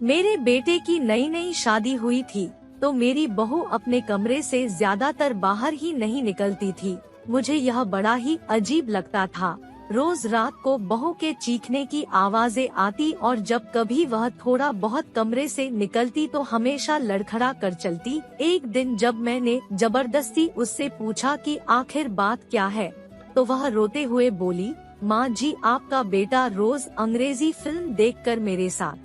मेरे बेटे की नई नई शादी हुई थी तो मेरी बहू अपने कमरे से ज्यादातर बाहर ही नहीं निकलती थी। मुझे यह बड़ा ही अजीब लगता था। रोज रात को बहू के चीखने की आवाजें आती और जब कभी वह थोड़ा बहुत कमरे से निकलती तो हमेशा लड़खड़ा कर चलती। एक दिन जब मैंने जबरदस्ती उससे पूछा कि आखिर बात क्या है, तो वह रोते हुए बोली, माँ जी आपका बेटा रोज अंग्रेजी फिल्म देखकर मेरे साथ।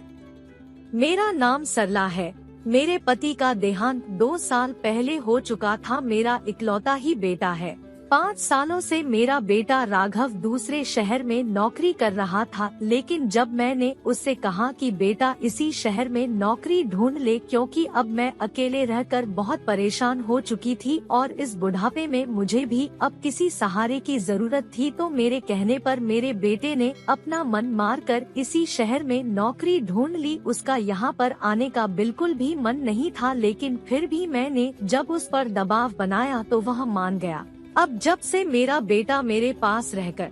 मेरा नाम सरला है। मेरे पति का देहांत 2 साल पहले हो चुका था। मेरा इकलौता ही बेटा है। 5 सालों से मेरा बेटा राघव दूसरे शहर में नौकरी कर रहा था, लेकिन जब मैंने उससे कहा कि बेटा इसी शहर में नौकरी ढूंढ ले क्योंकि अब मैं अकेले रहकर बहुत परेशान हो चुकी थी और इस बुढ़ापे में मुझे भी अब किसी सहारे की जरूरत थी, तो मेरे कहने पर मेरे बेटे ने अपना मन मार कर इसी शहर में नौकरी ढूंढ ली। उसका यहाँ पर आने का बिल्कुल भी मन नहीं था, लेकिन फिर भी मैंने जब उस पर दबाव बनाया तो वह मान गया। अब जब से मेरा बेटा मेरे पास रहकर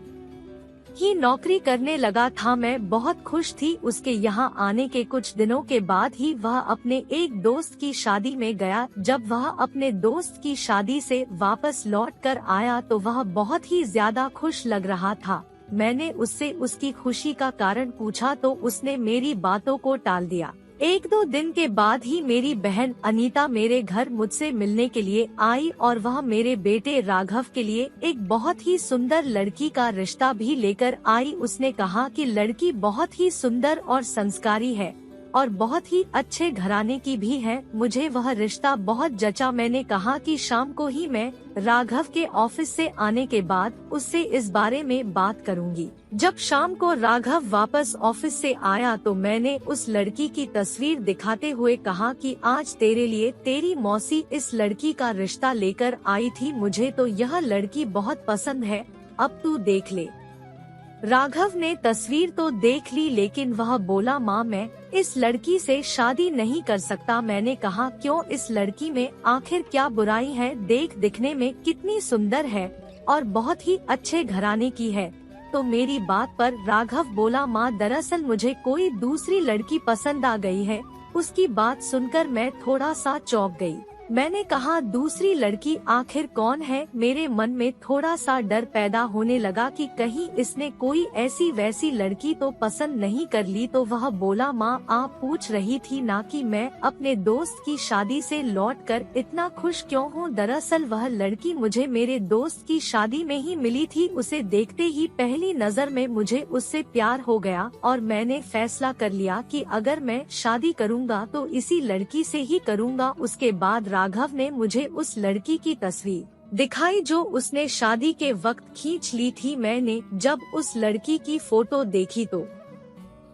ही नौकरी करने लगा था, मैं बहुत खुश थी। उसके यहाँ आने के कुछ दिनों के बाद ही वह अपने एक दोस्त की शादी में गया। जब वह अपने दोस्त की शादी से वापस लौट कर आया तो वह बहुत ही ज्यादा खुश लग रहा था। मैंने उससे उसकी खुशी का कारण पूछा तो उसने मेरी बातों को टाल दिया। 1-2 दिन के बाद ही मेरी बहन अनीता मेरे घर मुझसे मिलने के लिए आई और वह मेरे बेटे राघव के लिए एक बहुत ही सुंदर लड़की का रिश्ता भी लेकर आई। उसने कहा कि लड़की बहुत ही सुंदर और संस्कारी है और बहुत ही अच्छे घराने की भी है। मुझे वह रिश्ता बहुत जचा। मैंने कहा कि शाम को ही मैं राघव के ऑफिस से आने के बाद उससे इस बारे में बात करूंगी। जब शाम को राघव वापस ऑफिस से आया तो मैंने उस लड़की की तस्वीर दिखाते हुए कहा कि आज तेरे लिए तेरी मौसी इस लड़की का रिश्ता लेकर आई थी। मुझे तो यह लड़की बहुत पसंद है, अब तू देख ले। राघव ने तस्वीर तो देख ली, लेकिन वह बोला, माँ मैं इस लड़की से शादी नहीं कर सकता। मैंने कहा क्यों, इस लड़की में आखिर क्या बुराई है? देख दिखने में कितनी सुंदर है और बहुत ही अच्छे घराने की है। तो मेरी बात पर राघव बोला, माँ दरअसल मुझे कोई दूसरी लड़की पसंद आ गई है। उसकी बात सुनकर मैं थोड़ा सा चौंक गई। मैंने कहा दूसरी लड़की आखिर कौन है? मेरे मन में थोड़ा सा डर पैदा होने लगा कि कहीं इसने कोई ऐसी वैसी लड़की तो पसंद नहीं कर ली। तो वह बोला, माँ आप पूछ रही थी ना कि मैं अपने दोस्त की शादी से लौटकर इतना खुश क्यों हूँ। दरअसल वह लड़की मुझे मेरे दोस्त की शादी में ही मिली थी। उसे देखते ही पहली नजर में मुझे उससे प्यार हो गया और मैंने फैसला कर लिया कि अगर मैं शादी करूँगा तो इसी लड़की से ही करूँगा। उसके बाद राघव ने मुझे उस लड़की की तस्वीर दिखाई जो उसने शादी के वक्त खींच ली थी। मैंने जब उस लड़की की फोटो देखी तो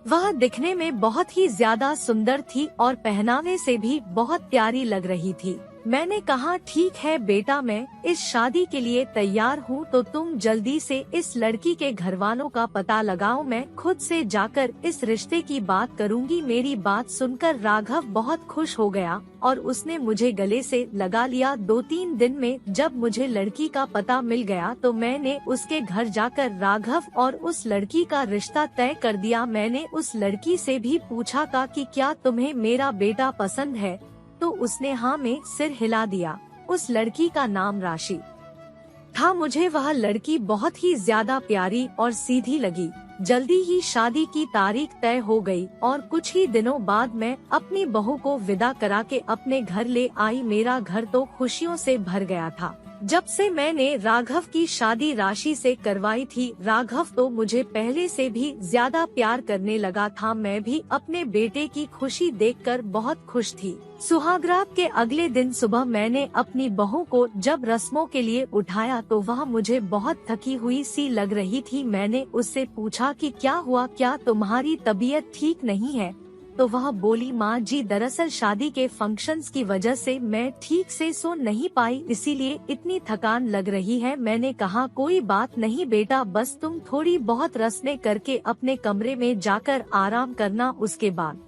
वह दिखने में बहुत ही ज्यादा सुंदर थी और पहनावे से भी बहुत प्यारी लग रही थी। मैंने कहा ठीक है बेटा, मैं इस शादी के लिए तैयार हूँ, तो तुम जल्दी से इस लड़की के घर वालों का पता लगाओ। मैं खुद से जाकर इस रिश्ते की बात करूँगी। मेरी बात सुनकर राघव बहुत खुश हो गया और उसने मुझे गले से लगा लिया। 2-3 दिन में जब मुझे लड़की का पता मिल गया तो मैंने उसके घर जाकर राघव और उस लड़की का रिश्ता तय कर दिया। मैंने उस लड़की से भी पूछा था कि क्या तुम्हें मेरा बेटा पसंद है, तो उसने हाँ में सिर हिला दिया। उस लड़की का नाम राशि था। मुझे वह लड़की बहुत ही ज्यादा प्यारी और सीधी लगी। जल्दी ही शादी की तारीख तय हो गई और कुछ ही दिनों बाद मैं अपनी बहू को विदा करा के अपने घर ले आई। मेरा घर तो खुशियों से भर गया था। जब से मैंने राघव की शादी राशि से करवाई थी, राघव तो मुझे पहले से भी ज्यादा प्यार करने लगा था। मैं भी अपने बेटे की खुशी देखकर बहुत खुश थी। सुहागरात के अगले दिन सुबह मैंने अपनी बहू को जब रस्मों के लिए उठाया तो वह मुझे बहुत थकी हुई सी लग रही थी। मैंने उससे पूछा कि क्या हुआ, क्या तुम्हारी तबीयत ठीक नहीं है? तो वह बोली, माँ जी दरअसल शादी के फंक्शंस की वजह से मैं ठीक से सो नहीं पाई, इसीलिए इतनी थकान लग रही है। मैंने कहा कोई बात नहीं बेटा, बस तुम थोड़ी बहुत रस्में करके अपने कमरे में जाकर आराम करना। उसके बाद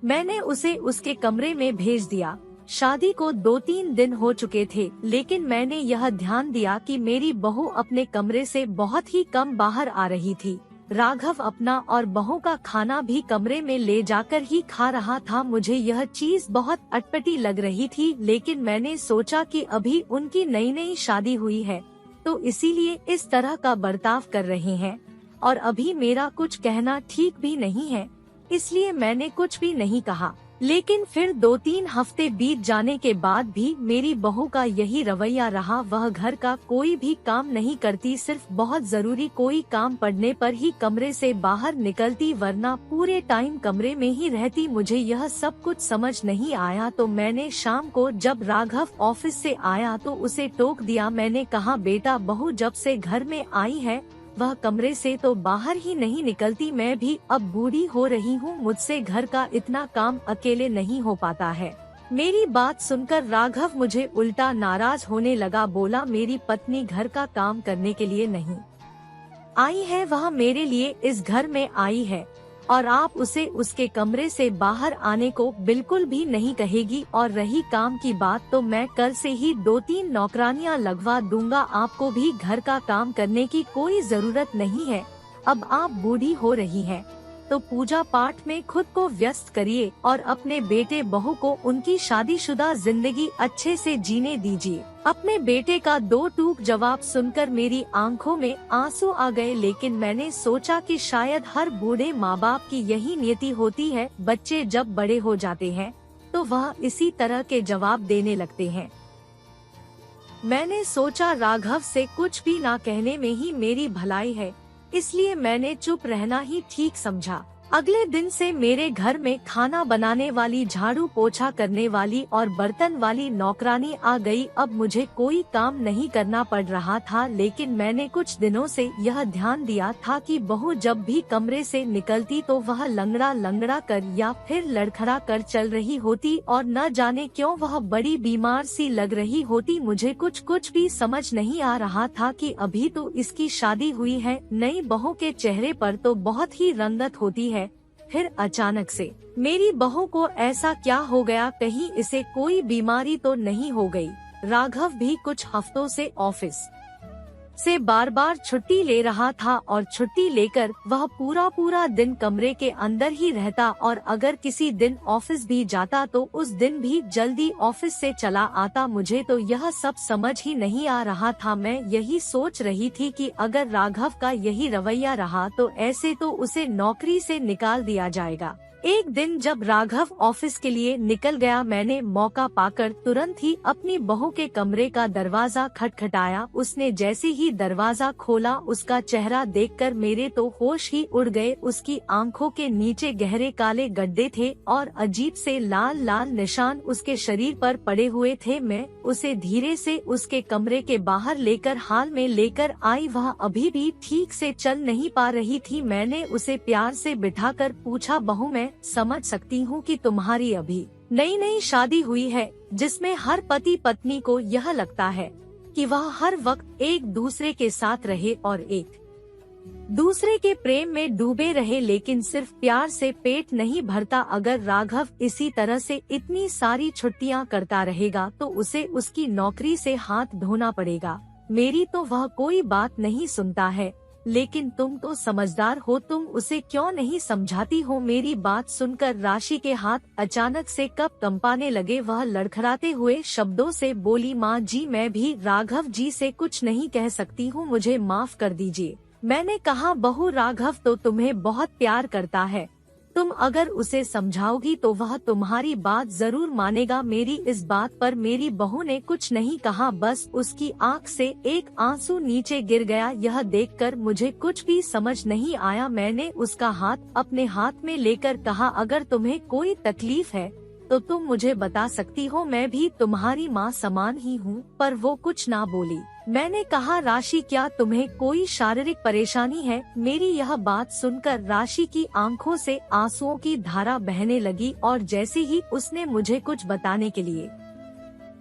मैंने उसे उसके कमरे में भेज दिया। शादी को 2-3 दिन हो चुके थे, लेकिन मैंने यह ध्यान दिया कि मेरी बहू अपने कमरे से बहुत ही कम बाहर आ रही थी। राघव अपना और बहू का खाना भी कमरे में ले जाकर ही खा रहा था। मुझे यह चीज बहुत अटपटी लग रही थी, लेकिन मैंने सोचा कि अभी उनकी नई नई शादी हुई है तो इसीलिए इस तरह का बर्ताव कर रहे हैं और अभी मेरा कुछ कहना ठीक भी नहीं है, इसलिए मैंने कुछ भी नहीं कहा। लेकिन फिर 2-3 हफ्ते बीत जाने के बाद भी मेरी बहू का यही रवैया रहा। वह घर का कोई भी काम नहीं करती, सिर्फ बहुत जरूरी कोई काम पड़ने पर ही कमरे से बाहर निकलती, वरना पूरे टाइम कमरे में ही रहती। मुझे यह सब कुछ समझ नहीं आया तो मैंने शाम को जब राघव ऑफिस से आया तो उसे टोक दिया। मैंने कहा, बेटा, बहू जब से घर में आई है वह कमरे से तो बाहर ही नहीं निकलती। मैं भी अब बूढ़ी हो रही हूँ, मुझसे घर का इतना काम अकेले नहीं हो पाता है। मेरी बात सुनकर राघव मुझे उल्टा नाराज होने लगा। बोला, मेरी पत्नी घर का काम करने के लिए नहीं आई है, वह मेरे लिए इस घर में आई है और आप उसे उसके कमरे से बाहर आने को बिल्कुल भी नहीं कहेगी। और रही काम की बात तो मैं कल से ही 2-3 नौकरानियां लगवा दूंगा। आपको भी घर का काम करने की कोई जरूरत नहीं है। अब आप बूढ़ी हो रही हैं, तो पूजा पाठ में खुद को व्यस्त करिए और अपने बेटे बहू को उनकी शादीशुदा जिंदगी अच्छे से जीने दीजिए। अपने बेटे का 2 टूक जवाब सुनकर मेरी आंखों में आंसू आ गए, लेकिन मैंने सोचा कि शायद हर बूढ़े माँ बाप की यही नियति होती है। बच्चे जब बड़े हो जाते हैं तो वह इसी तरह के जवाब देने लगते हैं। मैंने सोचा राघव से कुछ भी ना कहने में ही मेरी भलाई है, इसलिए मैंने चुप रहना ही ठीक समझा। अगले दिन से मेरे घर में खाना बनाने वाली, झाड़ू पोछा करने वाली और बर्तन वाली नौकरानी आ गई। अब मुझे कोई काम नहीं करना पड़ रहा था, लेकिन मैंने कुछ दिनों से यह ध्यान दिया था कि बहू जब भी कमरे से निकलती तो वह लंगड़ा लंगड़ा कर या फिर लड़खड़ा कर चल रही होती और न जाने क्यों वह बड़ी बीमार सी लग रही होती। मुझे कुछ भी समझ नहीं आ रहा था कि अभी तो इसकी शादी हुई है, नई बहू के चेहरे पर तो बहुत ही रंगत होती है, फिर अचानक से मेरी बहू को ऐसा क्या हो गया? कहीं इसे कोई बीमारी तो नहीं हो गई? राघव भी कुछ हफ्तों से ऑफिस से बार बार छुट्टी ले रहा था और छुट्टी लेकर वह पूरा दिन कमरे के अंदर ही रहता और अगर किसी दिन ऑफिस भी जाता तो उस दिन भी जल्दी ऑफिस से चला आता। मुझे तो यह सब समझ ही नहीं आ रहा था। मैं यही सोच रही थी कि अगर राघव का यही रवैया रहा तो ऐसे तो उसे नौकरी से निकाल दिया जाएगा। एक दिन जब राघव ऑफिस के लिए निकल गया, मैंने मौका पाकर तुरंत ही अपनी बहू के कमरे का दरवाजा खटखटाया। उसने जैसे ही दरवाजा खोला, उसका चेहरा देखकर मेरे तो होश ही उड़ गए। उसकी आंखों के नीचे गहरे काले गड्ढे थे और अजीब से लाल लाल निशान उसके शरीर पर पड़े हुए थे। मैं उसे धीरे से उसके कमरे के बाहर लेकर हाल में लेकर आई। वह अभी भी ठीक से चल नहीं पा रही थी। मैंने उसे प्यार से बिठाकर पूछा, बहू, मैं समझ सकती हूँ कि तुम्हारी अभी नई नई शादी हुई है, जिसमें हर पति पत्नी को यह लगता है कि वह हर वक्त एक दूसरे के साथ रहे और एक दूसरे के प्रेम में डूबे रहे, लेकिन सिर्फ प्यार से पेट नहीं भरता। अगर राघव इसी तरह से इतनी सारी छुट्टियां करता रहेगा तो उसे उसकी नौकरी से हाथ धोना पड़ेगा। मेरी तो वह कोई बात नहीं सुनता है, लेकिन तुम तो समझदार हो, तुम उसे क्यों नहीं समझाती हो? मेरी बात सुनकर राशि के हाथ अचानक से कब कंपाने लगे। वह लड़खड़ाते हुए शब्दों से बोली, माँ जी, मैं भी राघव जी से कुछ नहीं कह सकती हूँ, मुझे माफ कर दीजिए। मैंने कहा, बहू, राघव तो तुम्हें बहुत प्यार करता है, तुम अगर उसे समझाओगी तो वह तुम्हारी बात जरूर मानेगा। मेरी इस बात पर मेरी बहू ने कुछ नहीं कहा, बस उसकी आंख से एक आंसू नीचे गिर गया। यह देखकर मुझे कुछ भी समझ नहीं आया। मैंने उसका हाथ अपने हाथ में लेकर कहा, अगर तुम्हें कोई तकलीफ है तो तुम मुझे बता सकती हो, मैं भी तुम्हारी माँ समान ही हूँ। पर वो कुछ ना बोली। मैंने कहा, राशि, क्या तुम्हें कोई शारीरिक परेशानी है? मेरी यह बात सुनकर राशि की आंखों से आंसुओं की धारा बहने लगी और जैसे ही उसने मुझे कुछ बताने के लिए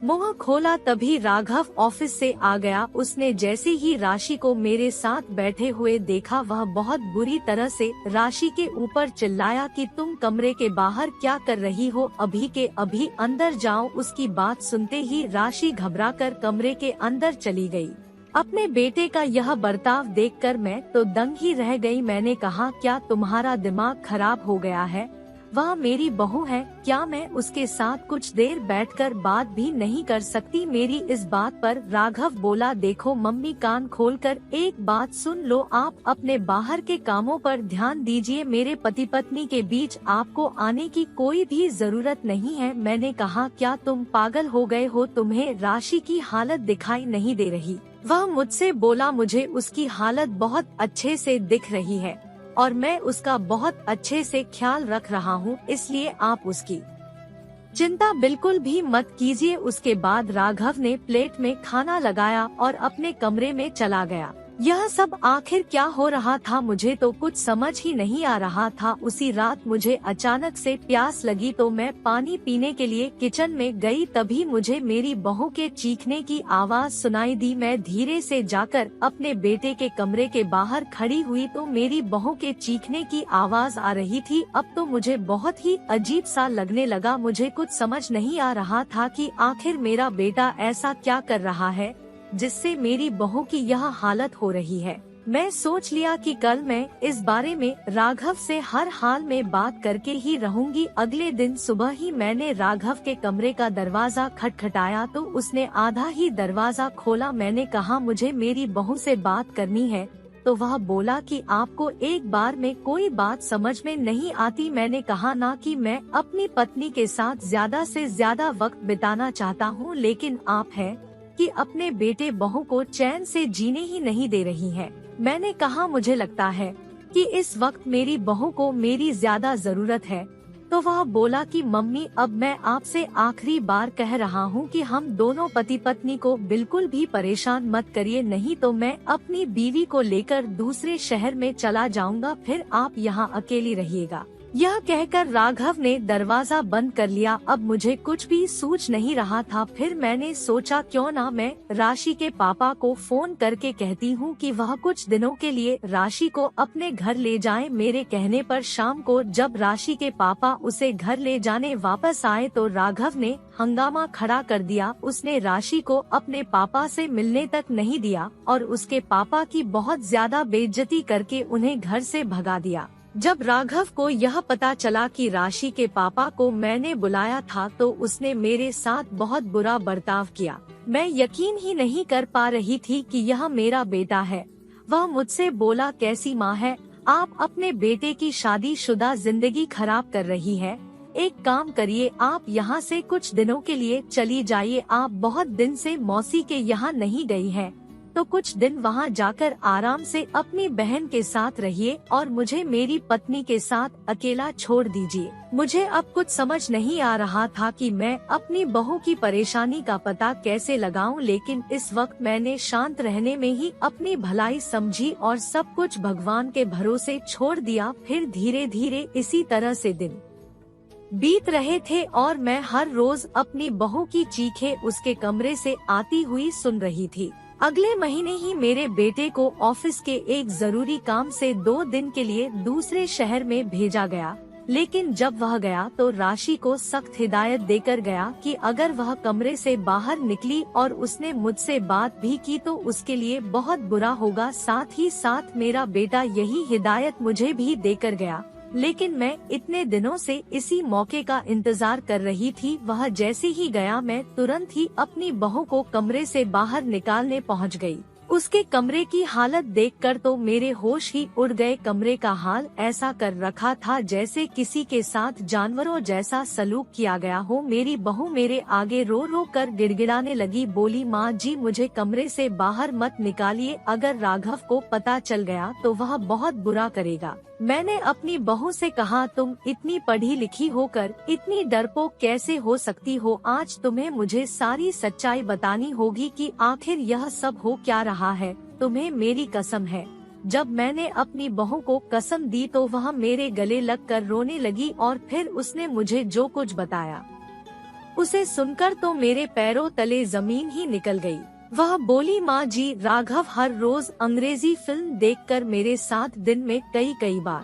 मुंह खोला तभी राघव ऑफिस से आ गया। उसने जैसे ही राशि को मेरे साथ बैठे हुए देखा, वह बहुत बुरी तरह से राशि के ऊपर चिल्लाया कि तुम कमरे के बाहर क्या कर रही हो, अभी के अभी अंदर जाओ। उसकी बात सुनते ही राशि घबराकर कमरे के अंदर चली गई। अपने बेटे का यह बर्ताव देखकर मैं तो दंग ही रह गई। मैंने कहा, क्या तुम्हारा दिमाग खराब हो गया है? वह मेरी बहू है, क्या मैं उसके साथ कुछ देर बैठकर बात भी नहीं कर सकती? मेरी इस बात पर राघव बोला, देखो मम्मी, कान खोलकर एक बात सुन लो, आप अपने बाहर के कामों पर ध्यान दीजिए। मेरे पति पत्नी के बीच आपको आने की कोई भी जरूरत नहीं है। मैंने कहा, क्या तुम पागल हो गए हो? तुम्हें राशि की हालत दिखाई नहीं दे रही? वह मुझसे बोला, मुझे उसकी हालत बहुत अच्छे से दिख रही है और मैं उसका बहुत अच्छे से ख्याल रख रहा हूँ, इसलिए आप उसकी चिंता बिल्कुल भी मत कीजिए। उसके बाद राघव ने प्लेट में खाना लगाया और अपने कमरे में चला गया। यह सब आखिर क्या हो रहा था? मुझे तो कुछ समझ ही नहीं आ रहा था। उसी रात मुझे अचानक से प्यास लगी तो मैं पानी पीने के लिए किचन में गई। तभी मुझे मेरी बहू के चीखने की आवाज सुनाई दी। मैं धीरे से जाकर अपने बेटे के कमरे के बाहर खड़ी हुई तो मेरी बहू के चीखने की आवाज आ रही थी। अब तो मुझे बहुत ही अजीब सा लगने लगा। मुझे कुछ समझ नहीं आ रहा था कि आखिर मेरा बेटा ऐसा क्या कर रहा है जिससे मेरी बहू की यह हालत हो रही है। मैं सोच लिया कि कल मैं इस बारे में राघव से हर हाल में बात करके ही रहूंगी। अगले दिन सुबह ही मैंने राघव के कमरे का दरवाजा खटखटाया तो उसने आधा ही दरवाजा खोला। मैंने कहा, मुझे मेरी बहू से बात करनी है। तो वह बोला कि आपको एक बार में कोई बात समझ में नहीं आती? मैंने कहा ना कि मैं अपनी पत्नी के साथ ज्यादा से ज्यादा वक्त बिताना चाहता हूँ, लेकिन आप हैं कि अपने बेटे बहू को चैन से जीने ही नहीं दे रही हैं। मैंने कहा, मुझे लगता है कि इस वक्त मेरी बहू को मेरी ज्यादा जरूरत है। तो वह बोला कि मम्मी, अब मैं आपसे आखिरी बार कह रहा हूँ कि हम दोनों पति पत्नी को बिल्कुल भी परेशान मत करिए, नहीं तो मैं अपनी बीवी को लेकर दूसरे शहर में चला जाऊँगा, फिर आप यहाँ अकेली रहिएगा। यह कहकर राघव ने दरवाजा बंद कर लिया। अब मुझे कुछ भी सूझ नहीं रहा था। फिर मैंने सोचा, क्यों ना मैं राशि के पापा को फोन करके कहती हूँ कि वह कुछ दिनों के लिए राशि को अपने घर ले जाएं। मेरे कहने पर शाम को जब राशि के पापा उसे घर ले जाने वापस आए तो राघव ने हंगामा खड़ा कर दिया। उसने राशि को अपने पापा से मिलने तक नहीं दिया और उसके पापा की बहुत ज्यादा बेइज्जती करके उन्हें घर से भगा दिया। जब राघव को यह पता चला कि राशि के पापा को मैंने बुलाया था तो उसने मेरे साथ बहुत बुरा बर्ताव किया। मैं यकीन ही नहीं कर पा रही थी कि यह मेरा बेटा है। वह मुझसे बोला, कैसी माँ है आप? अपने बेटे की शादीशुदा जिंदगी खराब कर रही है। एक काम करिए, आप यहाँ से कुछ दिनों के लिए चली जाइए। आप बहुत दिन से मौसी के यहाँ नहीं गई हैं, तो कुछ दिन वहाँ जाकर आराम से अपनी बहन के साथ रहिए और मुझे मेरी पत्नी के साथ अकेला छोड़ दीजिए। मुझे अब कुछ समझ नहीं आ रहा था कि मैं अपनी बहू की परेशानी का पता कैसे लगाऊं, लेकिन इस वक्त मैंने शांत रहने में ही अपनी भलाई समझी और सब कुछ भगवान के भरोसे छोड़ दिया। फिर धीरे धीरे इसी तरह से दिन बीत रहे थे और मैं हर रोज अपनी बहू की चीखें उसके कमरे से आती हुई सुन रही थी। अगले महीने ही मेरे बेटे को ऑफिस के एक जरूरी काम से 2 दिन के लिए दूसरे शहर में भेजा गया, लेकिन जब वह गया तो राशि को सख्त हिदायत देकर गया कि अगर वह कमरे से बाहर निकली और उसने मुझसे बात भी की तो उसके लिए बहुत बुरा होगा। साथ ही साथ मेरा बेटा यही हिदायत मुझे भी देकर गया, लेकिन मैं इतने दिनों से इसी मौके का इंतजार कर रही थी। वह जैसे ही गया मैं तुरंत ही अपनी बहू को कमरे से बाहर निकालने पहुंच गई। उसके कमरे की हालत देखकर तो मेरे होश ही उड़ गए। कमरे का हाल ऐसा कर रखा था जैसे किसी के साथ जानवरों जैसा सलूक किया गया हो। मेरी बहू मेरे आगे रो रो कर गिड़गिड़ाने लगी, बोली, माँ जी मुझे कमरे से बाहर मत निकालिए, अगर राघव को पता चल गया तो वह बहुत बुरा करेगा। मैंने अपनी बहू से कहा, तुम इतनी पढ़ी लिखी होकर इतनी डरपोक कैसे हो सकती हो? आज तुम्हें मुझे सारी सच्चाई बतानी होगी कि आखिर यह सब हो क्या रहा है। तुम्हें मेरी कसम है। जब मैंने अपनी बहू को कसम दी तो वह मेरे गले लगकर रोने लगी और फिर उसने मुझे जो कुछ बताया उसे सुनकर तो मेरे पैरों तले जमीन ही निकल गई। वह बोली, माँ जी, राघव हर रोज अंग्रेजी फिल्म देखकर मेरे साथ दिन में कई बार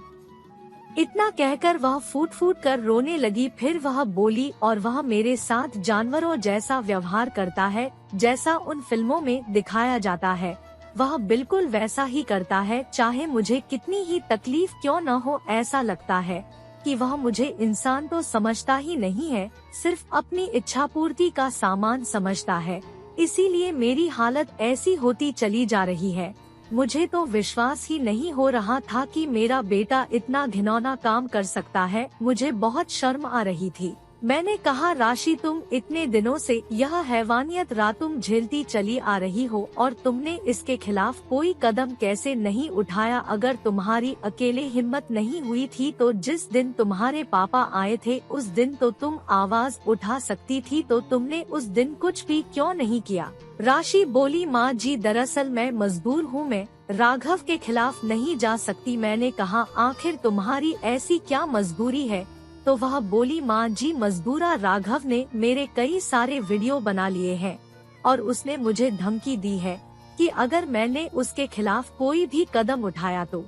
इतना कहकर वह फूट फूट कर रोने लगी। फिर वह बोली, और वह मेरे साथ जानवरों जैसा व्यवहार करता है जैसा उन फिल्मों में दिखाया जाता है। वह बिल्कुल वैसा ही करता है, चाहे मुझे कितनी ही तकलीफ क्यों न हो। ऐसा लगता है कि वह मुझे इंसान तो समझता ही नहीं है, सिर्फ अपनी इच्छा पूर्ति का सामान समझता है। इसीलिए मेरी हालत ऐसी होती चली जा रही है। मुझे तो विश्वास ही नहीं हो रहा था कि मेरा बेटा इतना घिनौना काम कर सकता है। मुझे बहुत शर्म आ रही थी। मैंने कहा, राशि, तुम इतने दिनों से यह हैवानियत तुम झेलती चली आ रही हो और तुमने इसके खिलाफ कोई कदम कैसे नहीं उठाया? अगर तुम्हारी अकेले हिम्मत नहीं हुई थी तो जिस दिन तुम्हारे पापा आए थे उस दिन तो तुम आवाज उठा सकती थी, तो तुमने उस दिन कुछ भी क्यों नहीं किया? राशि बोली, माँ जी, दरअसल मैं मजबूर हूँ, मैं राघव के खिलाफ नहीं जा सकती। मैंने कहा, आखिर तुम्हारी ऐसी क्या मजबूरी है? तो वह बोली, माँ जी, मजबूरा राघव ने मेरे कई सारे वीडियो बना लिए हैं और उसने मुझे धमकी दी है कि अगर मैंने उसके खिलाफ कोई भी कदम उठाया तो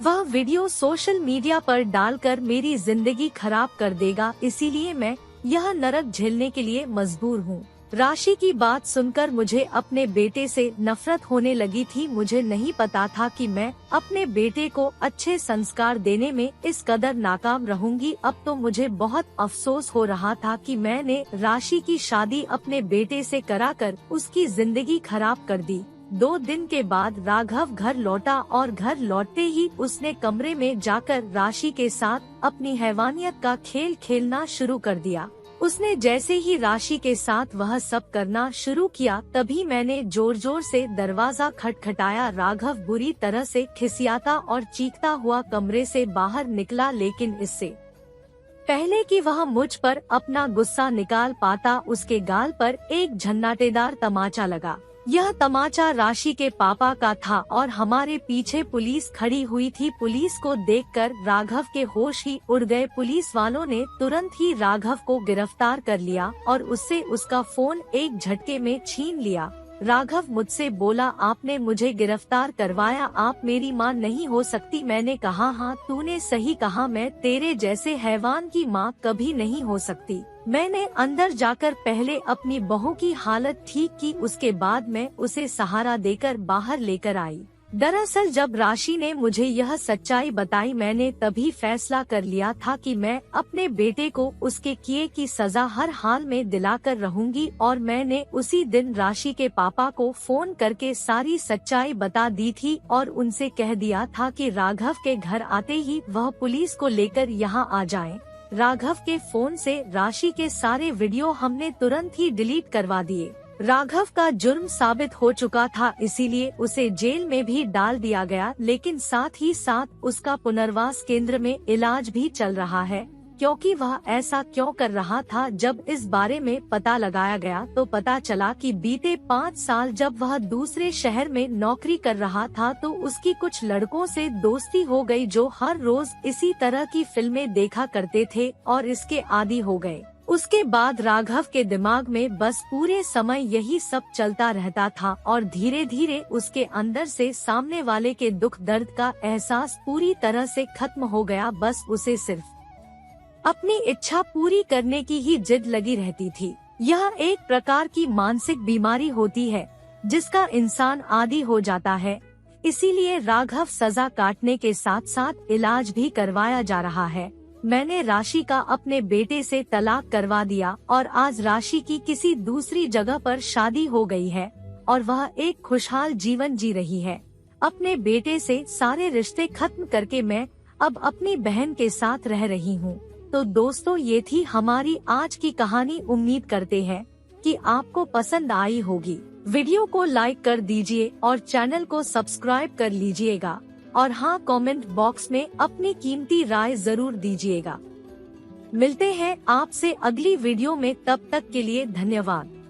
वह वीडियो सोशल मीडिया पर डालकर मेरी जिंदगी खराब कर देगा। इसीलिए मैं यह नरक झेलने के लिए मजबूर हूँ। राशि की बात सुनकर मुझे अपने बेटे से नफरत होने लगी थी। मुझे नहीं पता था कि मैं अपने बेटे को अच्छे संस्कार देने में इस कदर नाकाम रहूंगी। अब तो मुझे बहुत अफसोस हो रहा था कि मैंने राशि की शादी अपने बेटे से कराकर उसकी जिंदगी खराब कर दी। 2 दिन के बाद राघव घर लौटा और घर लौटते ही उसने कमरे में जाकर राशि के साथ अपनी हैवानियत का खेल खेलना शुरू कर दिया। उसने जैसे ही राशि के साथ वह सब करना शुरू किया, तभी मैंने जोर जोर से दरवाजा खटखटाया। राघव बुरी तरह से खिसियाता और चीखता हुआ कमरे से बाहर निकला, लेकिन इससे पहले कि वह मुझ पर अपना गुस्सा निकाल पाता, उसके गाल पर एक झन्नाटेदार तमाचा लगा। यह तमाचा राशि के पापा का था और हमारे पीछे पुलिस खड़ी हुई थी। पुलिस को देखकर राघव के होश ही उड़ गए। पुलिस वालों ने तुरंत ही राघव को गिरफ्तार कर लिया और उससे उसका फोन एक झटके में छीन लिया। राघव मुझसे बोला, आपने मुझे गिरफ्तार करवाया, आप मेरी माँ नहीं हो सकती। मैंने कहा, हाँ, तूने सही कहा, मैं तेरे जैसे हैवान की माँ कभी नहीं हो सकती। मैंने अंदर जाकर पहले अपनी बहू की हालत ठीक की, उसके बाद मैं उसे सहारा देकर बाहर लेकर आई। दरअसल जब राशि ने मुझे यह सच्चाई बताई, मैंने तभी फैसला कर लिया था कि मैं अपने बेटे को उसके किए की सजा हर हाल में दिलाकर रहूंगी। और मैंने उसी दिन राशि के पापा को फोन करके सारी सच्चाई बता दी थी और उनसे कह दिया था कि राघव के घर आते ही वह पुलिस को लेकर यहाँ आ जाएं। राघव के फोन से राशि के सारे वीडियो हमने तुरंत ही डिलीट करवा दिए। राघव का जुर्म साबित हो चुका था, इसीलिए उसे जेल में भी डाल दिया गया, लेकिन साथ ही साथ उसका पुनर्वास केंद्र में इलाज भी चल रहा है। क्योंकि वह ऐसा क्यों कर रहा था, जब इस बारे में पता लगाया गया तो पता चला कि बीते 5 साल जब वह दूसरे शहर में नौकरी कर रहा था तो उसकी कुछ लड़कों से दोस्ती हो गई जो हर रोज इसी तरह की फिल्में देखा करते थे और इसके आदी हो गए। उसके बाद राघव के दिमाग में बस पूरे समय यही सब चलता रहता था और धीरे धीरे उसके अंदर से सामने वाले के दुख दर्द का एहसास पूरी तरह से खत्म हो गया। बस उसे सिर्फ अपनी इच्छा पूरी करने की ही जिद लगी रहती थी। यह एक प्रकार की मानसिक बीमारी होती है जिसका इंसान आदी हो जाता है। इसीलिए राघव सजा काटने के साथ साथ इलाज भी करवाया जा रहा है। मैंने राशि का अपने बेटे से तलाक करवा दिया और आज राशि की किसी दूसरी जगह पर शादी हो गई है और वह एक खुशहाल जीवन जी रही है। अपने बेटे से सारे रिश्ते खत्म करके मैं अब अपनी बहन के साथ रह रही हूँ। तो दोस्तों, ये थी हमारी आज की कहानी। उम्मीद करते हैं कि आपको पसंद आई होगी। वीडियो को लाइक कर दीजिए और चैनल को सब्सक्राइब कर लीजिएगा और हाँ, कमेंट बॉक्स में अपनी कीमती राय जरूर दीजिएगा। मिलते हैं आपसे अगली वीडियो में, तब तक के लिए धन्यवाद।